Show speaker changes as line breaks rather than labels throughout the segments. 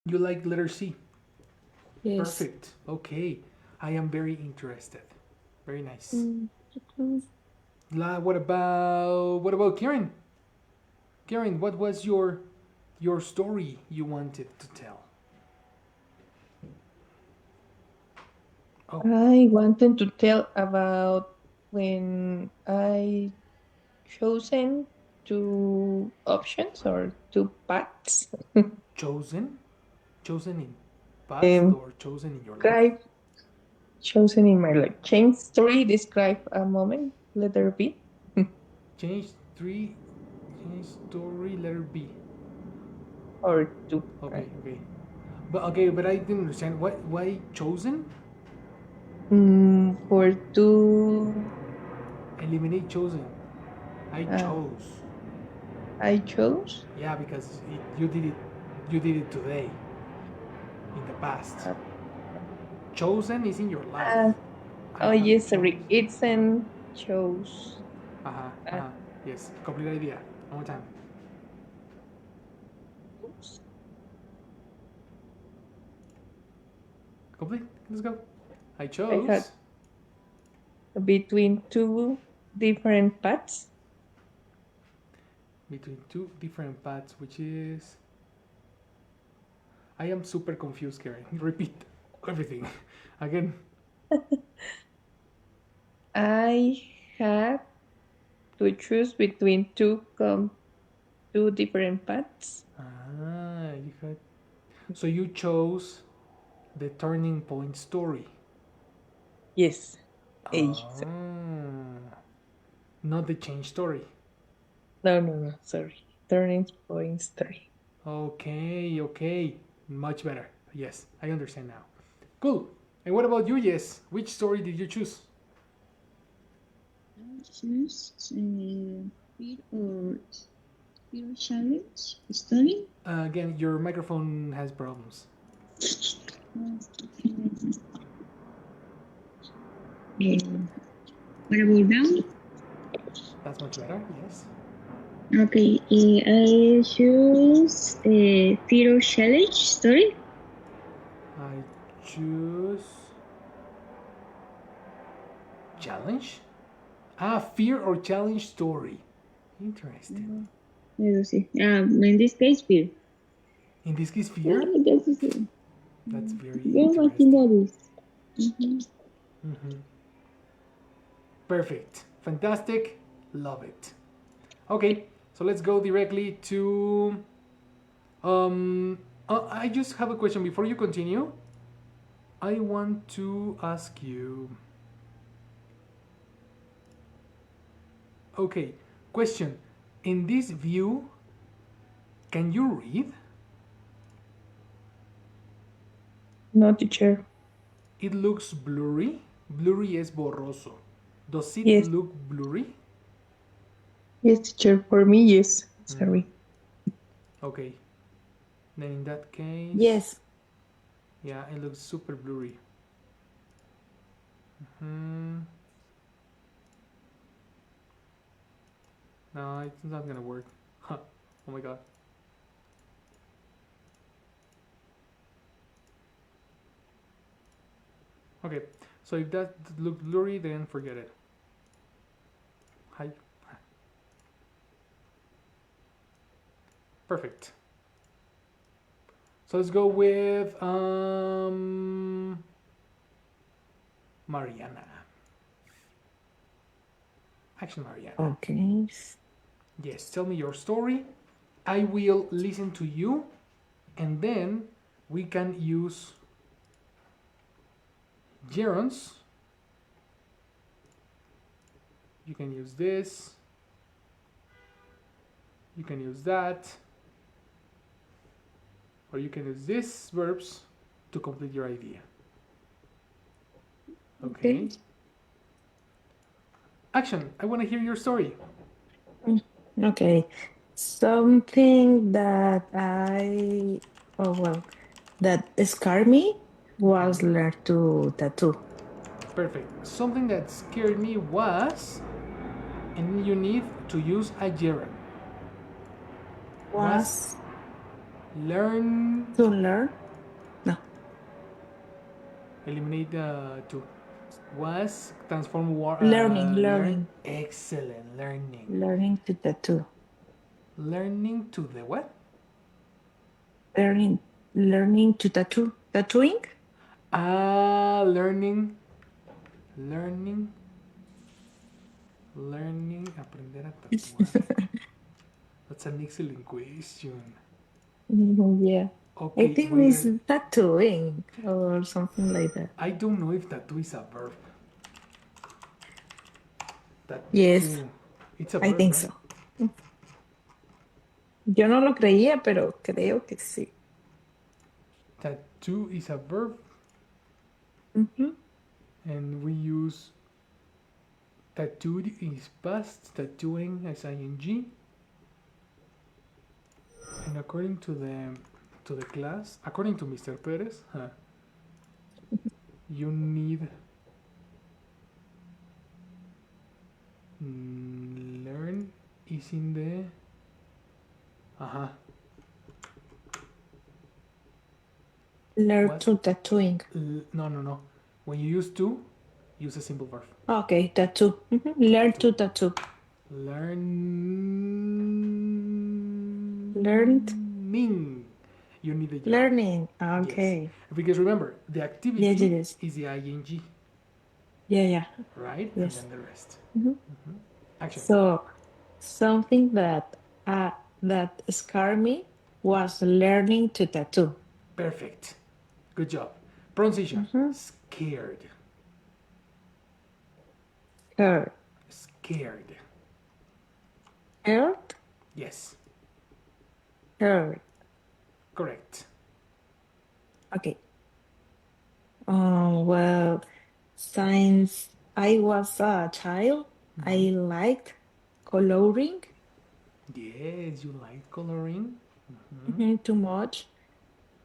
You like letter C?
Yes.
Perfect. Okay. I am very interested. Very nice. What about Karen? Karen, what was your story you wanted to tell? Oh,
I wanted to tell about when I chosen two options or two paths.
chosen? Chosen in past or chosen in your life?
Describe chosen in my life. Change story. Describe a moment. Letter B.
Change three. Change story letter B.
Or two.
Okay, okay. But I didn't understand. Why chosen?
For two.
Eliminate chosen. I
Uh,
chose.
I chose.
Yeah, because you did it. You did it today. In the past.
Uh,
Chosen is in your life.
uh,
I
oh
have
yes, sorry.
chosen.
It's an chose.
Uh huh. Uh
Uh,
huh. Yes. Complete idea. One more time.
oops.
Complete. Let's go. I
I had
chose
between two different paths.
between two different paths, which is. I am super confused, Karen. Repeat everything again.
I had to choose between two different paths.
Ah, you had. So you chose the turning point story.
Yes. A.
Ah, not the change story.
No, no, no. Sorry. Turning point story.
Okay, okay. Much better. Yes, I understand now. Cool. And what about you, Yes? Which story did you choose?
I choose fear or fear challenge study.
Again, your microphone has problems.
What about now?
That's much better, yes.
Okay, I choose fear challenge story.
I choose challenge. Ah, fear or challenge story. Interesting.
Let me see. In this case, fear.
In this case,
Yeah,
fear.
that's it.
That's very
Go back in
interesting.
bodies. Mm-hmm.
Perfect. Fantastic. Love it. Okay, so let's go directly to. I just have a question before you continue. I want to ask you. Okay, question. In this view, can you read?
No, teacher.
It looks blurry. Blurry es borroso. Does it
Yes.
look blurry?
Yes, teacher. For me, yes.
Mm,
Sorry.
okay. Then in that case,
Yes.
yeah, it looks super blurry. Hmm. No, it's not gonna work. Huh. Oh my god. Okay, so if that looks blurry, then forget it. Hi. Perfect. So let's go with Mariana. Action, Mariana.
Okay.
Yes, tell me your story. I will listen to you, and then we can use gerunds. You can use this. You can use that. Or you can use these verbs to complete your idea.
Okay.
Okay. Action. I want to hear your story.
Mm, Okay. Something that scared me was learn to tattoo.
Perfect. Something that scared me was, and you need to use a gerund. Was
Was
Learn.
To learn? No.
Eliminate to. Was transform
Learning.
Excellent. Learning.
Learning to tattoo.
Learning to the what?
Learning to tattoo. Tattooing?
Learning. Aprender a tatuar. That's an excellent question.
Yeah. I
Okay,
think
wait.
it's tattooing or something like that.
I don't know if tattoo is a verb. Tattoo.
Yes,
It's a
I
verb,
think
right?
so. Yo no lo creía, pero creo que sí.
Tattoo is a verb,
Mhm.
and we use tattooed is past, tattooing as ing. And according to the class, according to Mr. Pérez, you need learn is in the
Learn
What?
to tattooing.
No. When you use to, use a simple verb.
Okay, tattoo. Learn to tattoo.
Learning.
Learned.
You need the job.
Learning. Okay.
Yes. Because remember, the activity
Yes.
is the ing,
Yeah.
right?
Yes.
And then the rest. Action.
So something that scared me was learning to tattoo.
Perfect. Good job. Pronunciation. Scared.
Scared.
Scared.
Scared?
Yes.
Scared.
Correct.
Okay. Well, since I was a child, I liked coloring
Yes, you like coloring.
too much.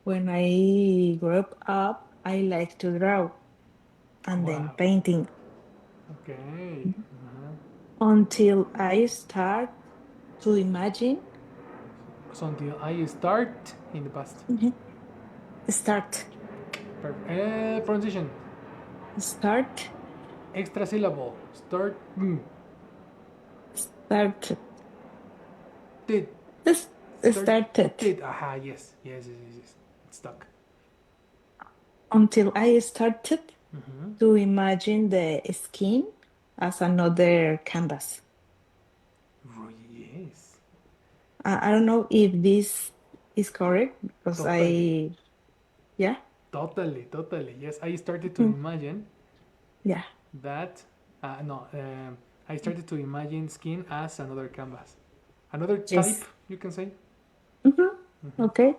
When I grew up, I like to draw and then
Wow.
painting
Okay.
until I start to imagine.
So until I start in the past.
Start.
Perfect. Pronunciation.
Start.
Extra syllable. Start.
Started.
Did.
Started.
Did. Aha. Yes. It's stuck.
Until I started to imagine the skin as another canvas.
Yes.
I don't know if this is correct because
Totally.
yeah.
Totally. Yes, I started to imagine
Yeah.
that. I started to imagine skin as another canvas. Another type, you can say.
Okay.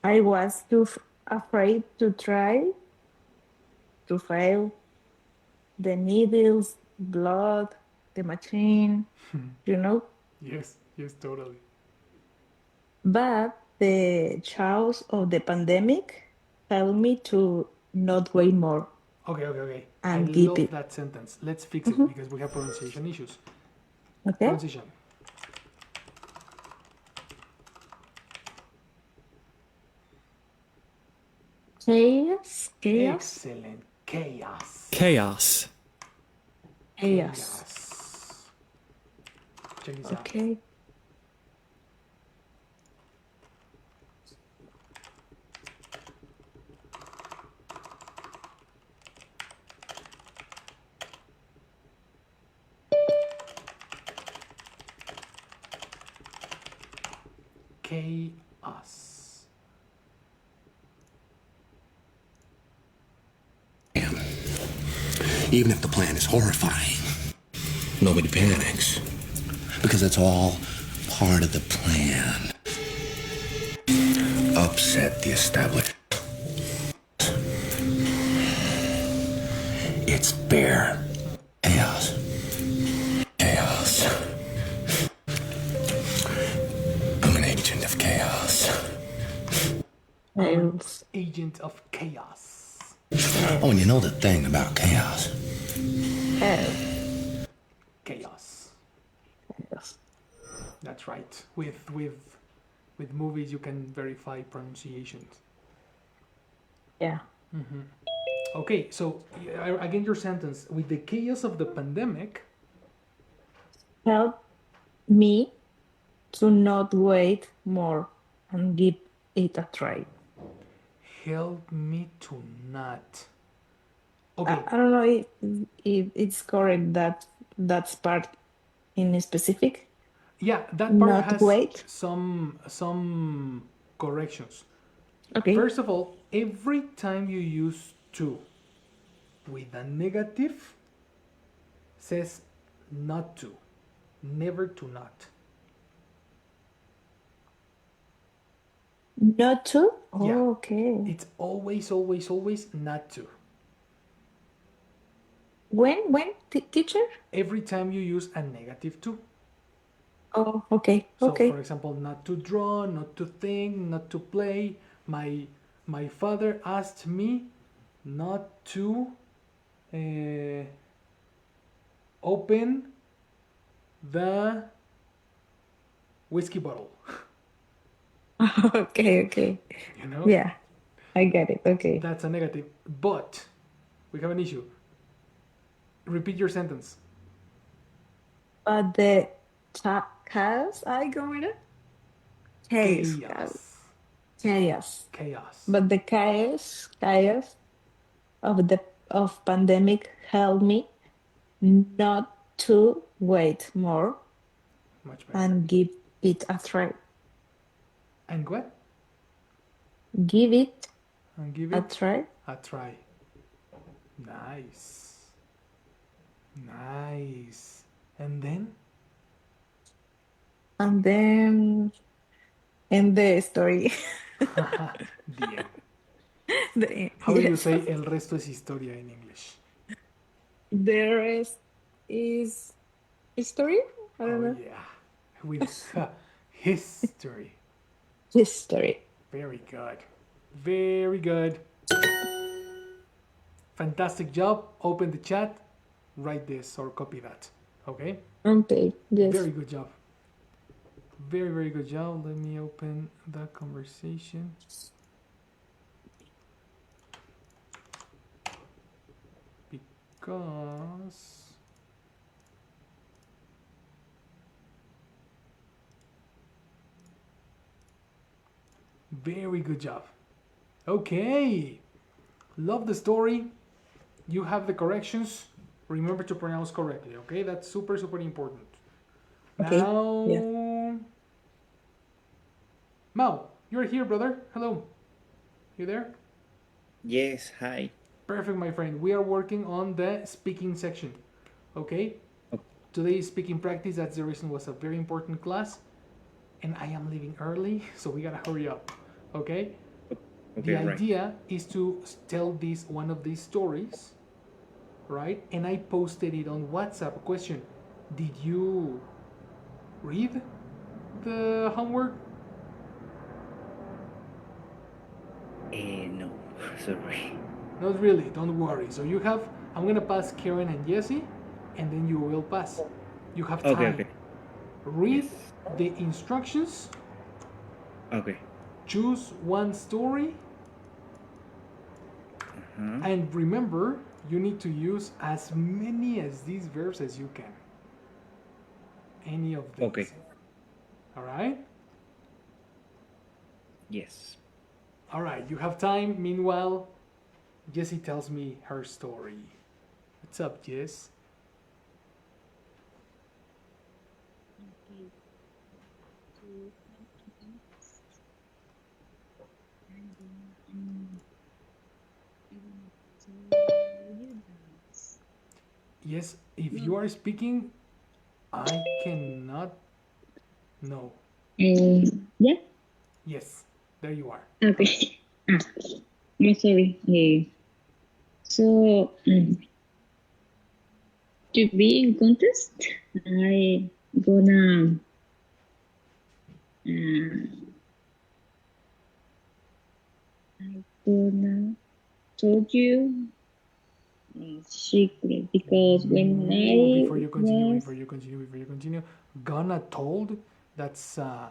I was too afraid to try to fail. The needles, blood, the machine,
Yes, totally.
But the chaos of the pandemic helped me to not wait more.
Okay. I
And keep
love
it.
that sentence. Let's fix it because we have pronunciation issues.
Okay.
Pronunciation.
Chaos.
Excellent. Chaos.
Chaos.
Check this out.
Okay.
Chaos.
Even if the plan is horrifying, nobody panics. Because it's all part of the plan. Upset the established. It's bare chaos. I'm an agent of chaos.
Agent of chaos.
Oh, and you know the thing about chaos?
Chaos. That's right. With movies, you can verify pronunciations.
Yeah.
Mm-hmm. Okay, so again, your sentence. With the chaos of the pandemic,
Help me to not wait more and give it a try.
help me to not. Okay,
I don't know if it's correct that that's part in specific.
yeah, that part
Not
has
wait.
some corrections.
Okay.
First of all, every time you use to with a negative, says not to, never to not.
Not to?
Yeah,
Oh, okay.
it's always, always, always not to.
When, teacher?
Every time you use a negative to.
Oh, okay.
So, for
Okay.
example, not to draw, not to think, not to play. My father asked me not to open the whiskey bottle.
Okay, okay.
You know,
Yeah, I get it. Okay.
that's a negative. But we have an issue. Repeat your sentence.
But the chaos, I go with it? Chaos.
Chaos.
Chaos.
Chaos.
But the chaos of pandemic helped me not to wait more
Much better.
and give it a try.
And what?
Give it
And give
a
it
try.
a try. Nice. Nice. And then?
And then end the story.
The end. How do you
Yes.
say el resto es historia in English?
The rest is history? I don't know.
Yeah. With history.
History.
Very good. Very good. Fantastic job. Open the chat. Write this or copy that. Okay?
Okay, yes.
Very good job. Very, very good job. Let me open the conversation. Because very good job. Okay. Love the story. You have the corrections. Remember to pronounce correctly, okay? That's super, super important.
Okay.
Now,
Yeah.
Mao, you're here, brother. Hello. You there?
Yes, hi.
Perfect, my friend. We are working on the speaking section, okay?
Okay.
Today is speaking practice. That's the reason it was a very important class. And I am leaving early, so we gotta hurry up, okay?
Okay,
The
right.
idea is to tell one of these stories, right? And I posted it on WhatsApp. Question: did you read the homework?
No, sorry.
Not really. Don't worry. So you have. I'm gonna pass Karen and Jesse, and then you will pass. You have time.
Okay, okay.
Read
Yes.
the instructions.
Okay.
Choose one story. And remember, you need to use as many as these verbs as you can. Any of these.
Okay.
All right?
Yes.
All right, you have time. Meanwhile, Jessie tells me her story. What's up, Jess? Yes, if you are speaking, I cannot. No.
Yeah.
Yes, there you are.
Okay. I'm sorry. So to be in contest, I gonna told you secret because when
Ooh,
I
before you continue, gonna told That's an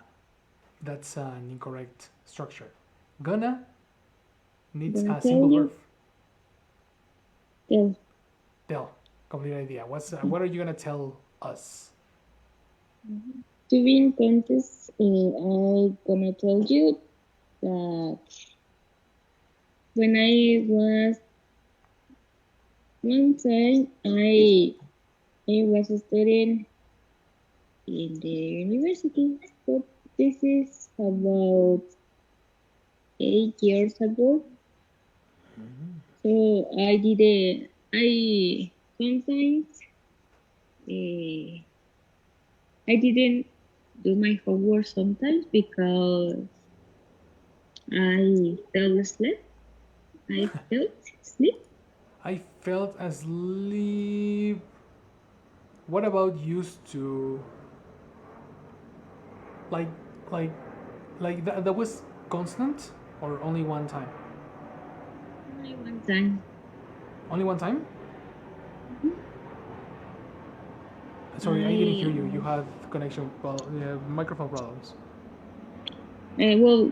incorrect structure. Gonna needs
Gonna
a
tell
simple
you.
verb.
Tell.
Tell. Complete idea. What are you gonna tell us?
To be in contest, I'm gonna tell you that when I was one time, I was studying in the university, but this is about 8 years ago. So I didn't. I sometimes I didn't do my homework sometimes because I fell asleep. I felt sleep.
I felt asleep. What about used to? Like, like, that was constant or only one time?
Only one time.
Only one time? Sorry, I didn't hear you. You had microphone problems.
Well,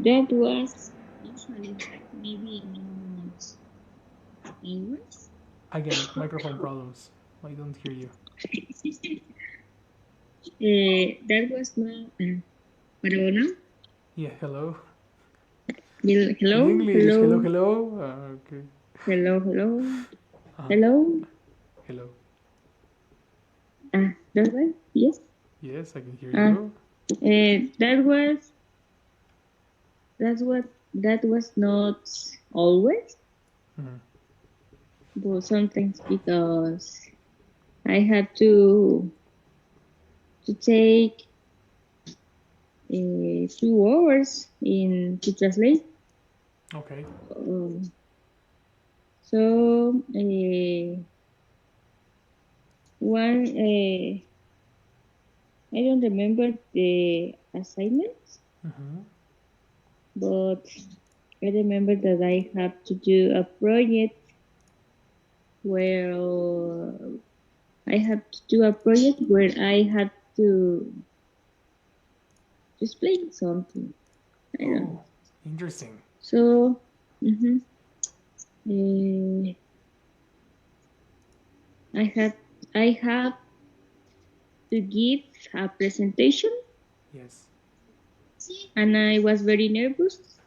that was usually maybe not always.
Again, microphone problems. I don't hear you.
That was not. What about now?
Yeah, hello.
Hello,
In English, hello,
hello,
hello. Okay.
hello, hello,
Uh-huh.
hello.
Hello.
That's right. Yes.
Yes, I can hear
Uh,
you.
that was not always,
Mhm.
but sometimes because I had to take 2 hours to translate.
Okay.
So one I don't remember the assignments,
Mm-hmm.
but I remember that I have to do a project where I had to explain something. I don't know.
Oh, interesting.
So mhm, eh, I had I have to give a presentation,
Yes.
and I was very nervous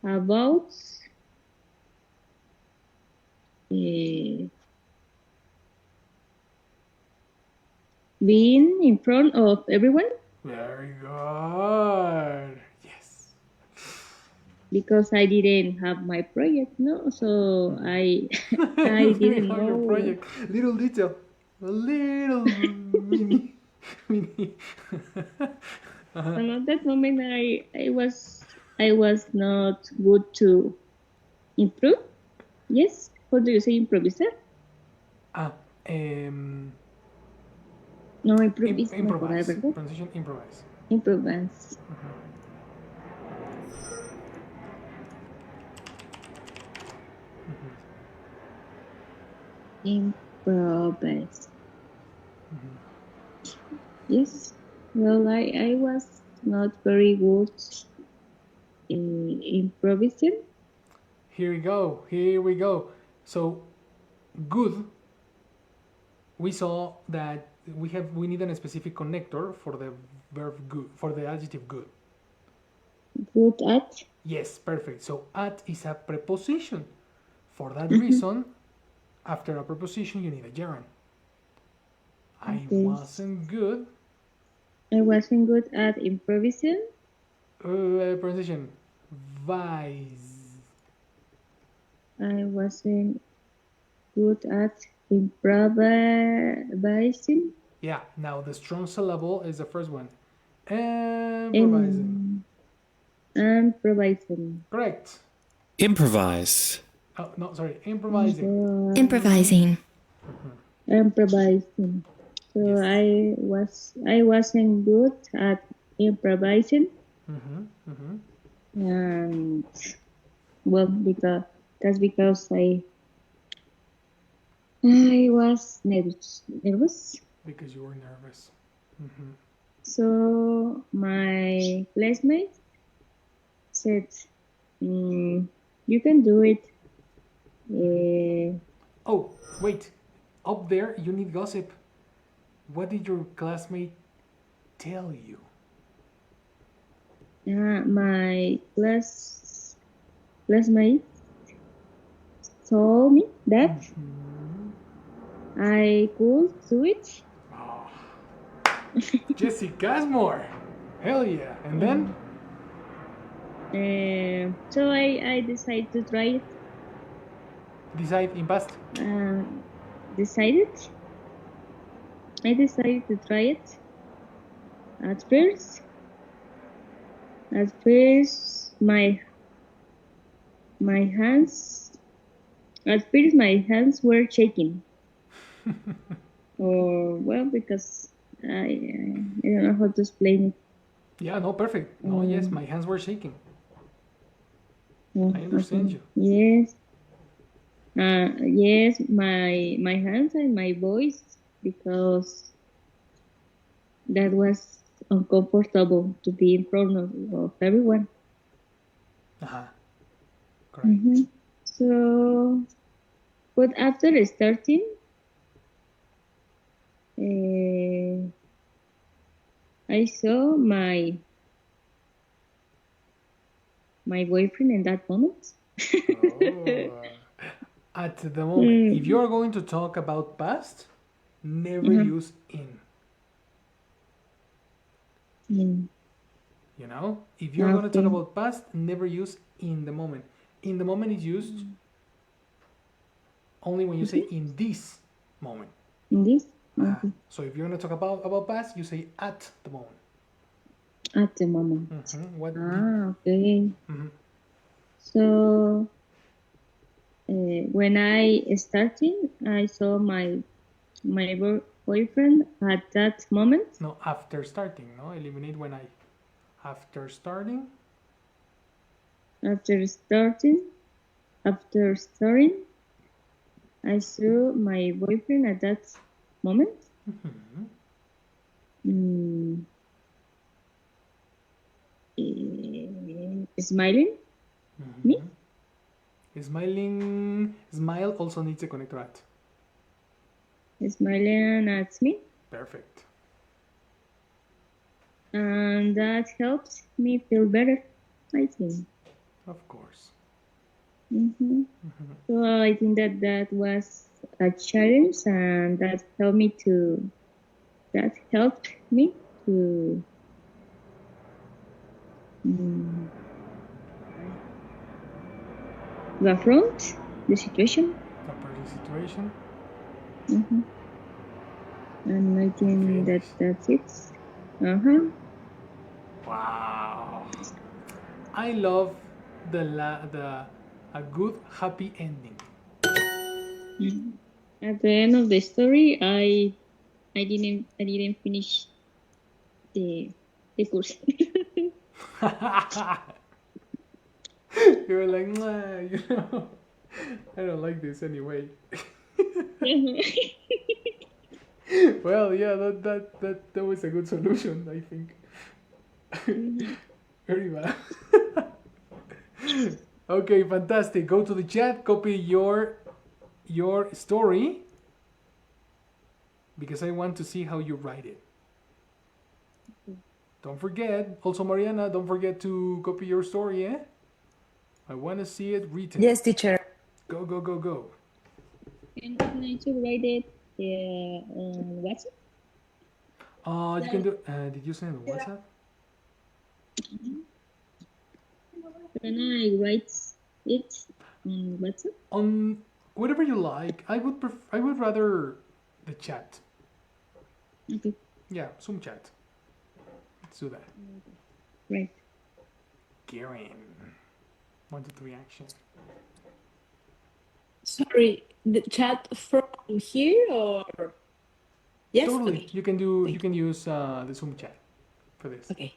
about uh, being in front of everyone
Very good. Yes.
because I didn't have my project, no. So I I
You didn't
didn't
have your
know.
project. Little detail. A little mini. Mini.
And at that moment, I was not good to improve. Yes. How do you say improvisar?
Ah, um,
No, improve is mejorar,
improvise.
¿verdad?
Pronunciation improvise.
Improvise. Improvise. Yes. Well, I was not very good in improvising.
Here we go. Here we go. So, good. We saw that we need a specific connector for the verb good, for the adjective good.
Good at.
Yes, perfect. So at is a preposition. For that reason, after a preposition, you need a gerund. I
Okay.
wasn't good.
I wasn't good at improvising.
Pronunciation. Vice.
I wasn't good at improvising.
Yeah. Now the strong syllable is the first one. Improvising.
Improvising.
Correct.
Improvise.
Oh no, sorry. Improvising.
Improvising.
Improvising. So
Yes.
I wasn't good at improvising, and well, because I was nervous.
Because you were nervous.
So my classmate said, "You can do it."
Oh, wait. Up there, you need gossip. What did your classmate tell you?
My classmate told me that I could do it.
Oh. Jesse Casmore. Hell yeah. And then?
So I decided to try it.
Decide in past.
Decided. I decided to try it. At first, my hands. At first, my hands were shaking. Because I don't know how to explain it.
Yeah, no, perfect. No, yes, my hands were shaking. I understand you.
Yes. Yes, my hands and my voice, because that was uncomfortable to be in front of everyone.
Correct.
So, but after starting, I saw my boyfriend in that moment.
Oh. At the moment, if you are going to talk about past, never use in. You know, if you're going to talk about past, never use in the moment. In the moment is used only when you say in this moment.
In this?
So if you're going to talk about past, you say at the moment.
At the moment. Okay. So when I started, I saw my boyfriend at that moment.
No, after starting. No, eliminate when I. After starting.
After starting, I saw my boyfriend at that moment. Smiling. Me?
Smile also needs a connector at.
Smiling at me.
Perfect.
And that helps me feel better, I think.
Of course.
So I think that was a challenge, and that helped me to affront the situation. And I think that's it.
Wow. I love a good happy ending.
At the end of the story, I didn't finish the course.
You were like, nah, I don't like this anyway. Well, yeah, that was a good solution, I think. Very bad. Okay, fantastic. Go to the chat, copy your story, because I want to see how you write it. Don't forget, also Mariana, don't forget to copy your story, eh? I want to see it written.
Yes, teacher.
Go.
And I need to write it on WhatsApp?
You can do. Did you send it on WhatsApp?
Can I write it on WhatsApp?
On whatever you like. I would rather the chat.
Okay.
Yeah, Zoom chat. Let's do that.
Right.
Karen. 1, 2, 3 action.
Sorry, the chat from here or? Yes.
Totally.
Okay.
You can use the Zoom chat for this.
Okay.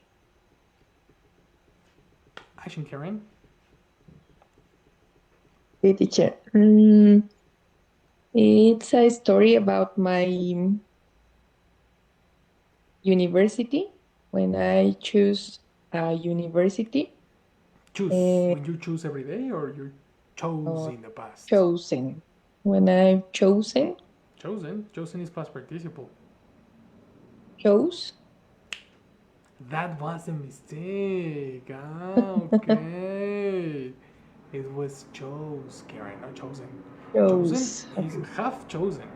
Action, Karen.
Okay, teacher. It's a story about my university. When I choose a university,
Choose.
uh,
When you choose every day or you chose
or
in the past?
chosen. When I've chosen,
Chosen. Chosen is past participle.
chose.
That was a mistake. Ah, okay. It was chose, Karen, not chosen. Chosen
Chose.
is have chosen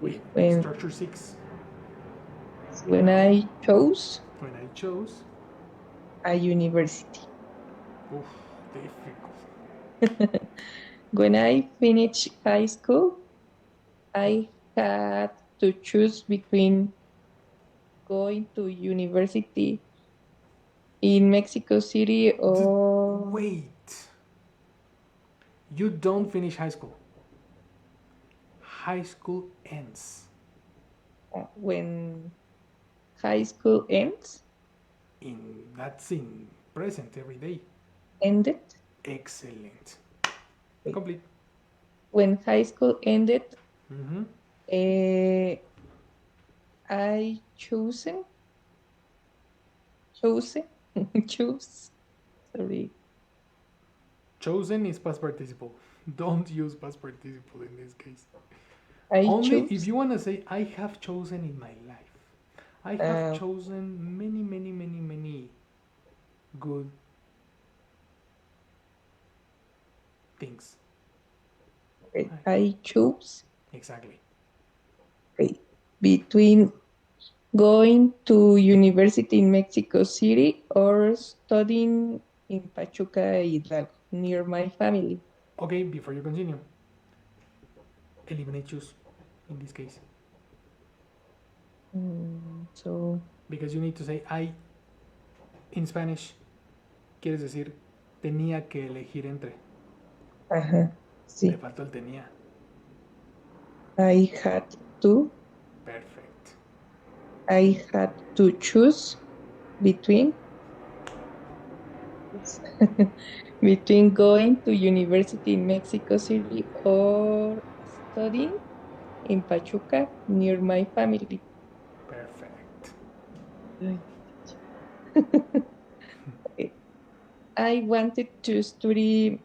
with
When
structure 6.
when I chose
When I chose,
a university.
oof, difficult.
When I finished high school, I had to choose between going to university in Mexico City or
Wait. You don't finish high school. High school ends.
when high school ends,
That's in present every day.
ended.
Excellent.
Wait.
Complete.
When high school ended,
Mm-hmm.
I chosen, choose. Sorry,
Chosen is past participle. Don't use past participle in this case.
I
Only if
choose.
you want to say, I have chosen in my life. I have chosen many, many, many, many good things.
I choose.
Exactly.
Between going to university in Mexico City or studying in Pachuca Hidalgo near my family.
Okay, before you continue, eliminate choose in this case.
So
Because you need to say, I, in Spanish, quieres decir, tenía que elegir entre.
sí.
Te faltó el tenía.
I had to.
Perfect.
I had to choose between between going to university in Mexico City or studying in Pachuca near my family.
Perfect.
I wanted to study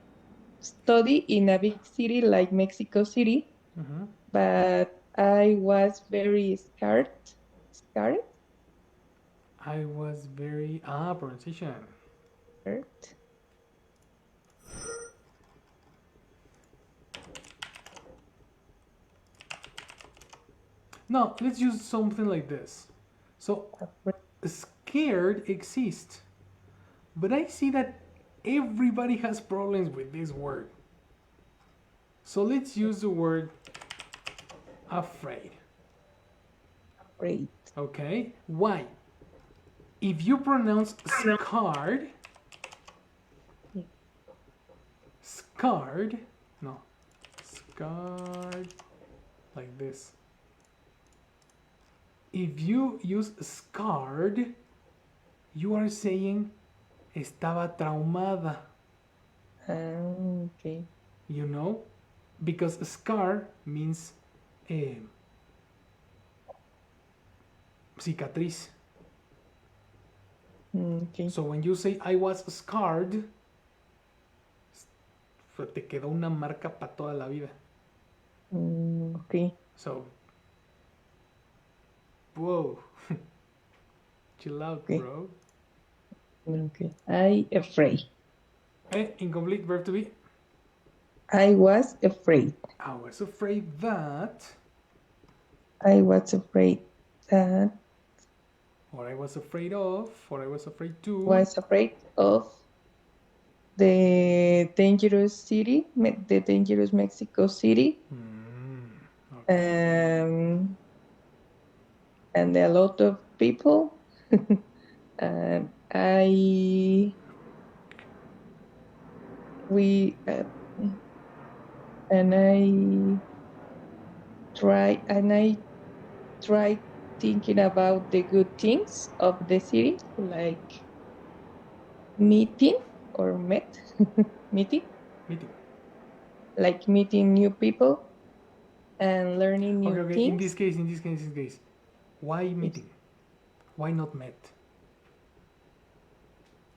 in a big city like Mexico City,
Mm-hmm.
but I was very scared. Scared?
I was very pronunciation.
Scared.
No, let's use something like this. So, scared exists, but I see that everybody has problems with this word. So let's use the word afraid.
Afraid.
Okay? Why? If you pronounce scarred, scarred, no, scarred, like this. If you use scarred, you are saying estaba traumada.
Okay.
You know? Because scar means cicatriz.
Okay.
So when you say I was scarred, te quedó una marca para toda la vida.
Okay.
So, whoa. Chill out,
Okay.
bro.
Okay. I afraid.
Incomplete verb to be.
I was afraid.
I was afraid that.
I was afraid that.
Or I was afraid of. Or I was afraid to.
Was afraid of the dangerous city, the dangerous Mexico City,
Okay.
and a lot of people. And we and I try thinking about the good things of the city, like meeting or met meeting,
Meeting.
like meeting new people and learning new
Okay.
things.
In this case. Why meeting? Why not met?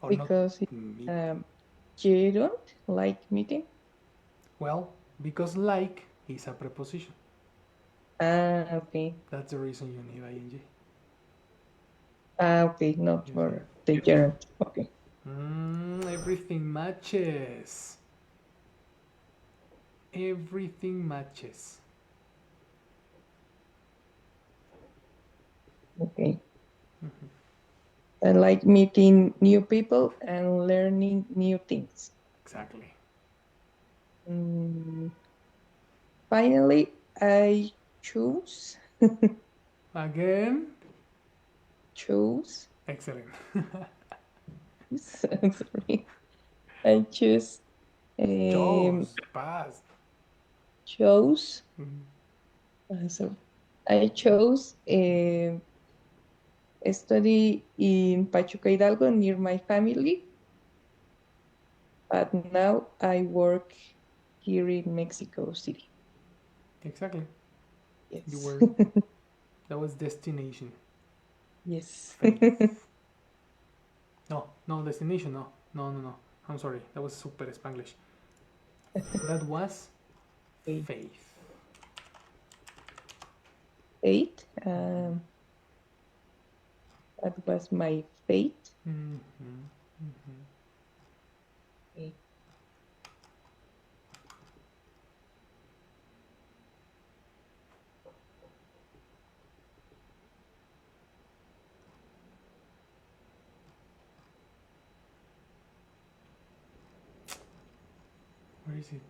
Or
Because
not meet?
you don't like meeting?
Well, because like is a preposition.
Okay.
That's the reason you need ing.
Okay, not
Yes,
for the gerund. Okay.
Everything matches. Everything matches.
Okay. I like meeting new people and learning new things.
Exactly.
Finally, I choose.
Again.
Choose.
Excellent.
Sorry. I choose.
Chose. Past.
Chose. So I chose study in Pachuca Hidalgo near my family, but now I work here in Mexico City.
Exactly.
Yes.
You were. That was destination.
Yes.
Faith. No, destination. No. I'm sorry. That was super Spanglish. That was
Okay.
faith.
Fate. That was my fate. Okay.
Where is it?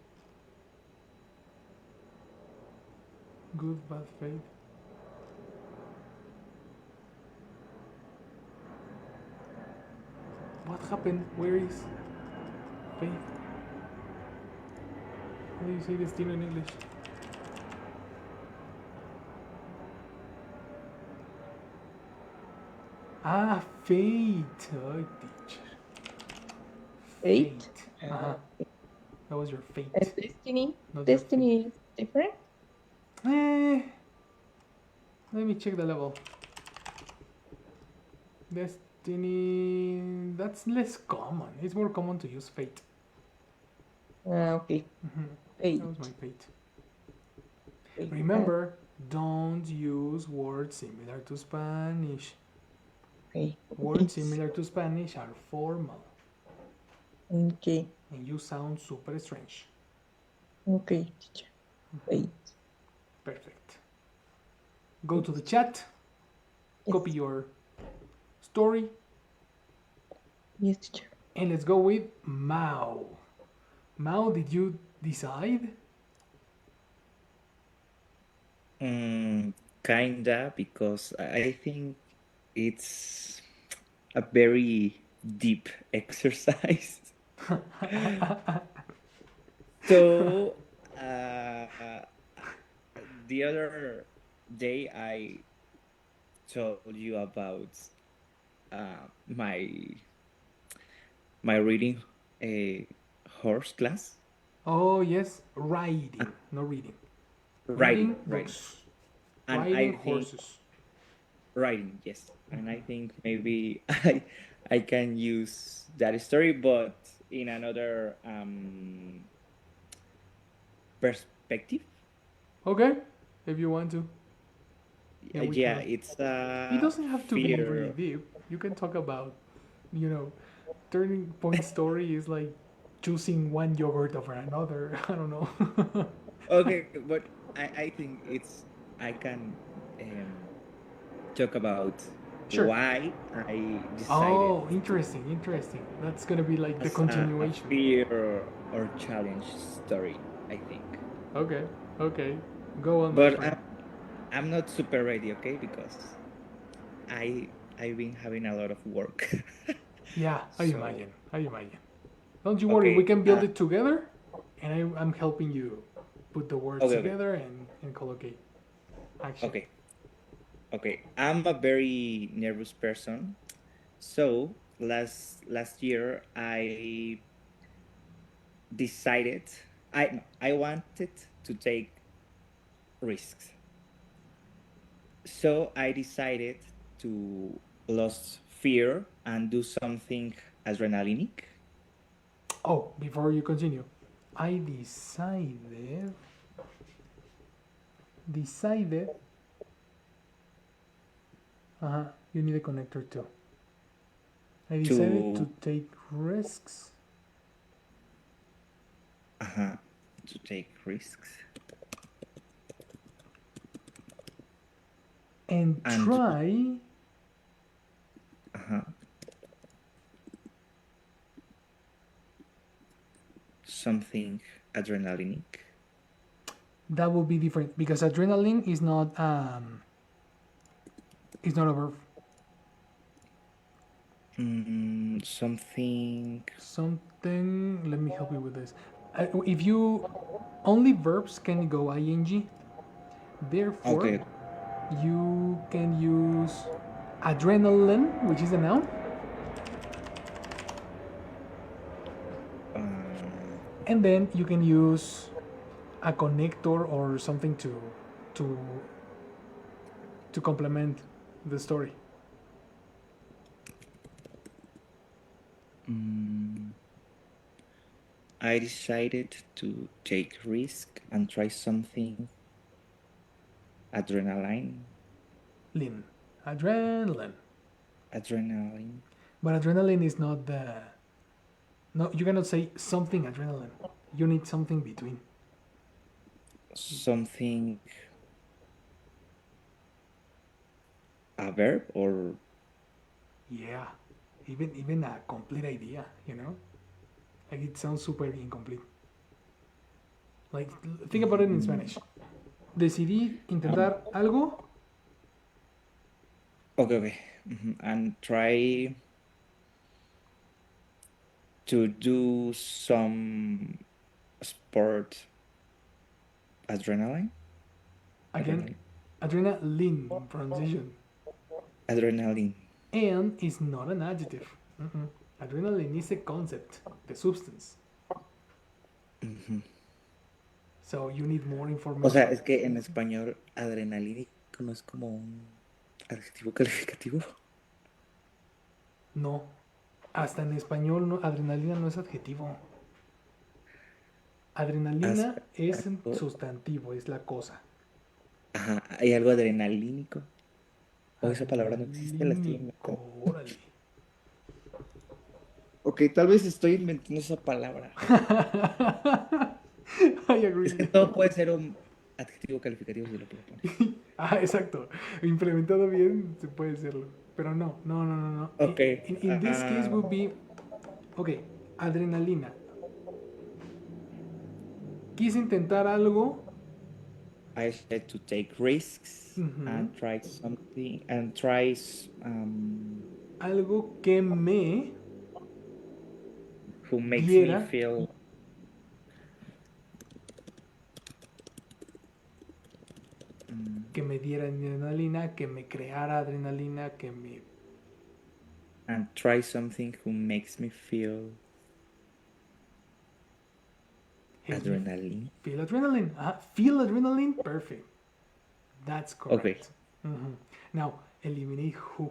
Good, bad, faith. What happened? Where is faith? How do you say destino in English? Ah, fate. Oh, teacher.
Fate.
That was your fate.
And destiny.
Not your fate.
Destiny is different.
Let me check the level. Destiny. That's less common. It's more common to use fate.
Okay. Fate.
That was my fate.
Fate.
Remember, don't use words similar to Spanish.
Okay.
Words similar to Spanish are formal.
Okay.
And you sound super strange.
Okay, teacher. Fate.
Perfect. Go to the chat.
Yes.
Copy your story.
Yes, teacher.
And let's go with Mao. Mao, did you decide?
Kinda, because I think it's a very deep exercise. So the other day I told you about my reading a horse class.
Oh, yes, riding, no reading.
Riding.
Books.
And
Riding
I think
horses.
riding, yes. And I think maybe I can use that story, but in another perspective.
Okay, if you want to.
Yeah, it's
It doesn't have to be really
fear.
deep. You can talk about, turning point story is like choosing one yogurt over another. I don't know.
Okay, but I think I can talk about
Sure.
why I decided
Oh, interesting. That's gonna be like the
as a
continuation.
fear or challenge story, I think.
Okay. Go on, my
But
friend.
I'm not super ready, okay? Because I've been having a lot of work.
Yeah, I
So,
imagine. Don't you worry, we
okay,
can build it together, and I'm helping you put the words
okay,
together and collocate action.
okay. I'm a very nervous person. So last year I decided I wanted to take risks. So I decided to lost fear and do something adrenalinic.
Oh, before you continue, I decided. You need a connector too. I decided to take risks.
To take risks.
And try.
Something adrenalinic.
That would be different because adrenaline is not a verb.
Something.
Let me help you with this. If you only verbs can go ing, therefore you can use adrenaline, which is a noun, and then you can use a connector or something to complement the story.
I decided to take risk and try something adrenaline.
Adrenaline. But adrenaline is not the. No, you cannot say something adrenaline. You need something between.
Something. A verb or.
Yeah, even a complete idea, you know? Like it sounds super incomplete. Like, think about it in Spanish. Decidí intentar algo.
Okay. And try to do some sport. Adrenaline?
Again, adrenaline pronunciation.
Adrenaline.
And is not an adjective. Adrenaline is a concept, the substance. So you need more information.
O sea, es que en español adrenalínico no es como un adjetivo calificativo.
No, hasta en español no, adrenalina no es adjetivo. Adrenalina es un sustantivo, es la cosa.
Ajá, ¿hay algo adrenalínico? O esa palabra no existe, la estoy inventando.
Órale.
Ok, tal vez estoy inventando esa palabra.
I agree.
Es que todo puede ser un adjetivo calificativo si lo propones.
Exacto. Implementado bien se puede hacerlo. Pero no.
Ok.
In this case would be, ok, adrenalina. Quise intentar algo.
I said to take risks and try something and try
algo que me
who makes
diera,
me feel
que me diera adrenalina, que me creara adrenalina, que me
and try something who makes me feel adrenaline.
Feel adrenaline. Feel adrenaline. Perfect. That's correct. Okay. Now, eliminate who.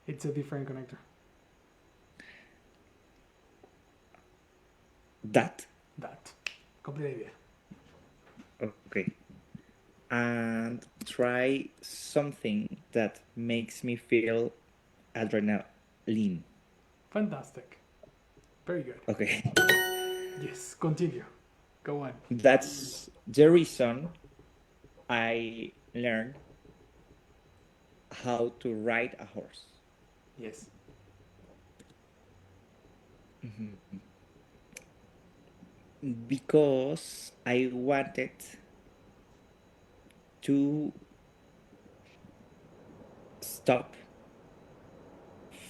It's a different connector.
That.
Complete idea.
Okay. And try something that makes me feel adrenaline.
Fantastic. Very good.
Okay.
Yes, continue. Go on.
That's the reason I learned how to ride a horse.
Yes.
Because I wanted to stop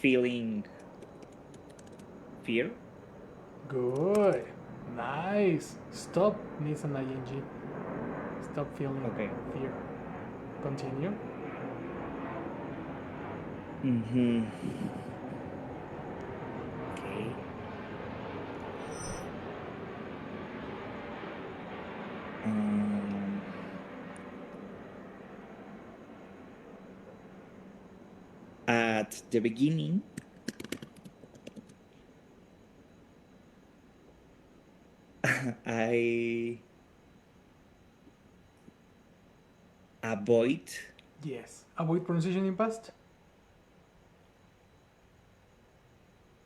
feeling fear.
Good. Nice. Stop needs an ing. Stop feeling fear. Continue.
Okay. at the beginning, I avoid
Yes. Avoid pronunciation in past?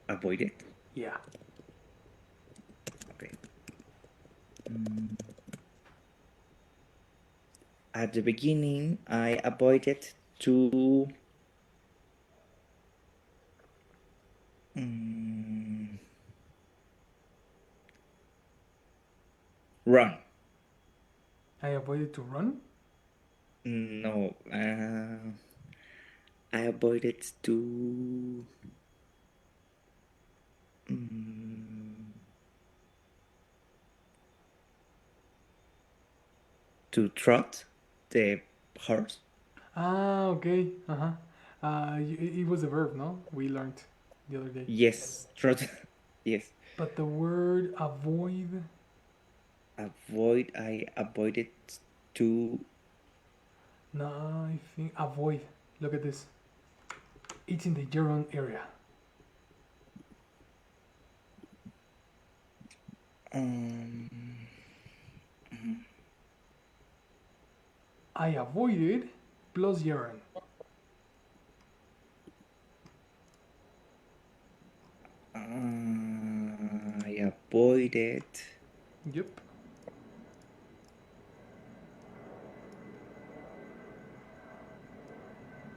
avoided.
Yeah.
Okay. At the beginning, I avoided to run.
I avoided to run.
No, I avoided to trot the horse.
Ah, okay. Uh-huh. It was a verb, no? We learned the other day.
Yes, trot. Yes,
But the word avoid.
avoid. I avoided to.
No, I think avoid. Look at this. It's in the gerund area. I avoided plus gerund.
I avoided
Yep.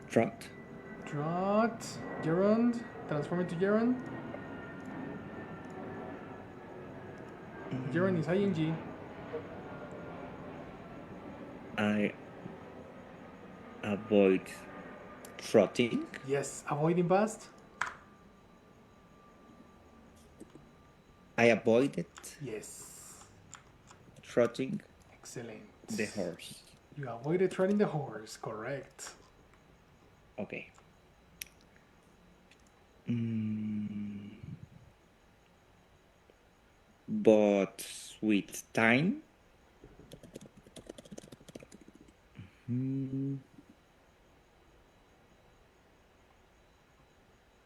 trot.
Trot. Gerund. Transform it to gerund. Gerund is ing.
I avoid trotting.
Yes. Avoid in past.
I avoided
Yes.
trotting
Excellent.
the horse.
You avoided trotting the horse. Correct.
Okay. But with time,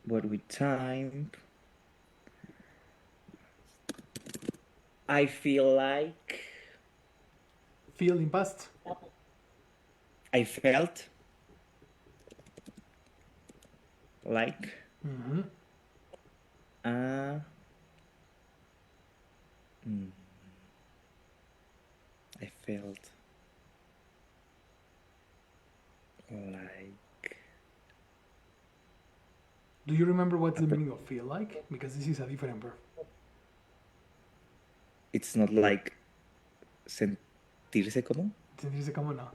but with time, I feel like
Feel in past.
I felt like uh, I felt like
Do you remember what's the meaning of feel like? Because this is a different verb.
it's not like sentirse como.
Sentirse como no.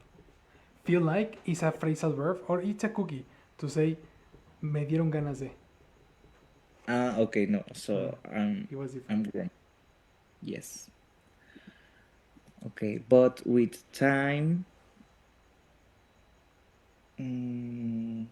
Feel like is a phrasal verb or it's a cookie to say me dieron ganas de.
Okay, no. So
It was different.
I'm wrong. Yes. Okay, but with time, I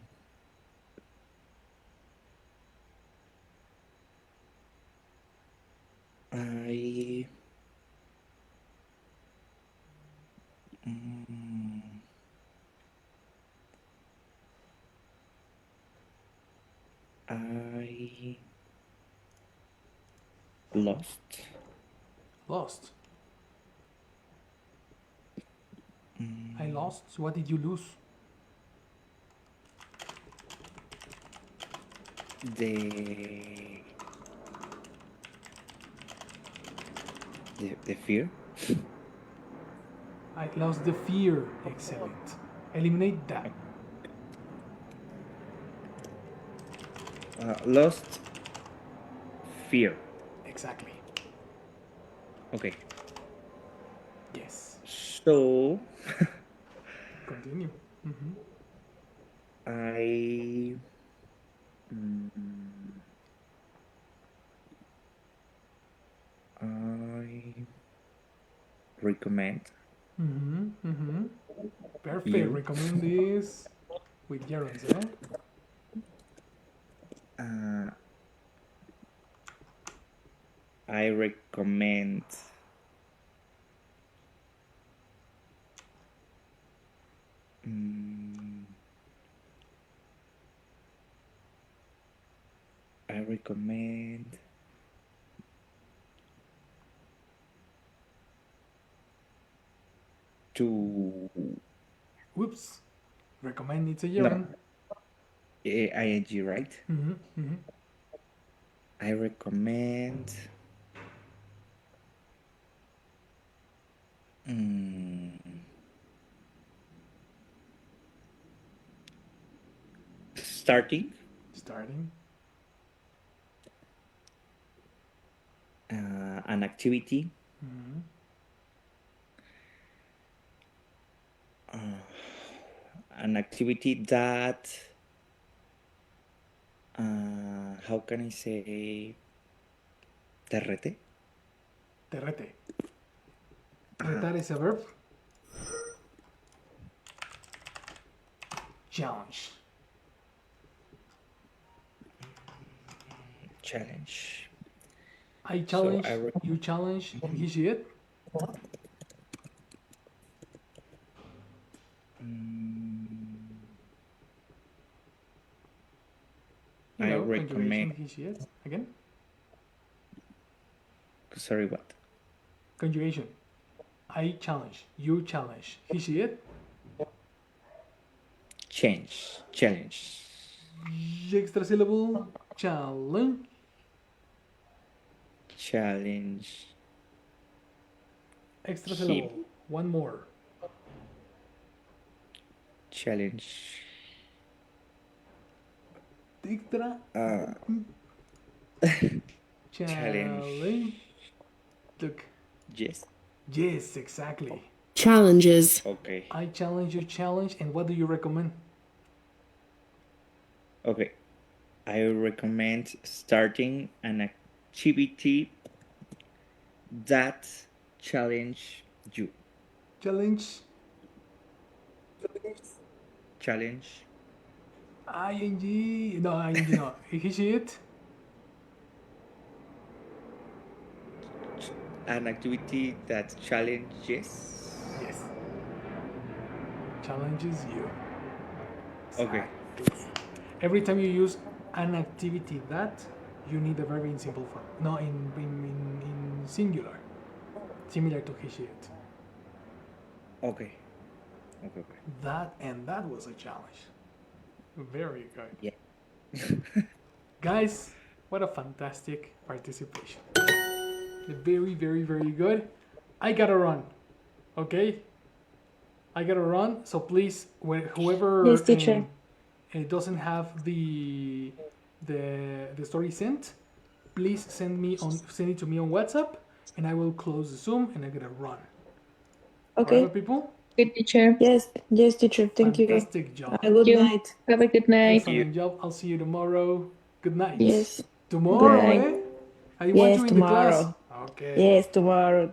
I lost
Lost. I lost. So what did you lose?
the the fear.
I lost the fear. Excellent. Eliminate that.
Lost fear.
Exactly.
Okay.
Yes.
So
Continue.
I I recommend
Perfect.
you.
Recommend this with gerunds, eh?
I recommend recommend to
Whoops. Recommend it's a
no
gerund.
ing, right?
Mm-hmm.
I recommend starting
Starting.
an activity
Mm-hmm.
that how can I say te
Te rete. Retar is a verb. Challenge.
challenge.
I
So
challenge,
I
you challenge, and he, she, it. You
I
know, conjugation,
recommend.
he, she, it. Again,
Sorry, what?
conjugation. I challenge, you challenge, he, she, it.
Challenge.
Extra syllable, challenge.
Challenge
Extra
him.
syllable, one more.
Challenge.
Extra, challenge. Look,
Yes.
yes, exactly.
Challenges.
Okay.
I challenge, you challenge, and what do you recommend?
Okay. I recommend starting an activity that challenge you.
Challenge,
Challenge.
ing, no, he, she, it.
An activity that challenges.
Yes. Challenges you.
Okay.
Exactly. Every time you use an activity that, you need a verb in simple form. No, in singular. Similar to he, she, it.
Okay.
That was a challenge. Very good.
Yeah.
Guys, what a fantastic participation. Very, very, very good. I gotta run. Okay? I gotta run. So please, whoever
Yes, teacher.
doesn't have the story sent, please send it to me on WhatsApp, and I will close the Zoom and I gotta run.
Okay.
Alright, people.
Good teacher.
Yes, teacher. Thank you.
Fantastic job.
A good
Thank you.
night.
Have a good night.
Excellent job. I'll see you tomorrow. Good night.
Yes.
Tomorrow,
Bye.
eh? I want
Yes,
you in the class.
tomorrow.
Okay.
Yes, tomorrow.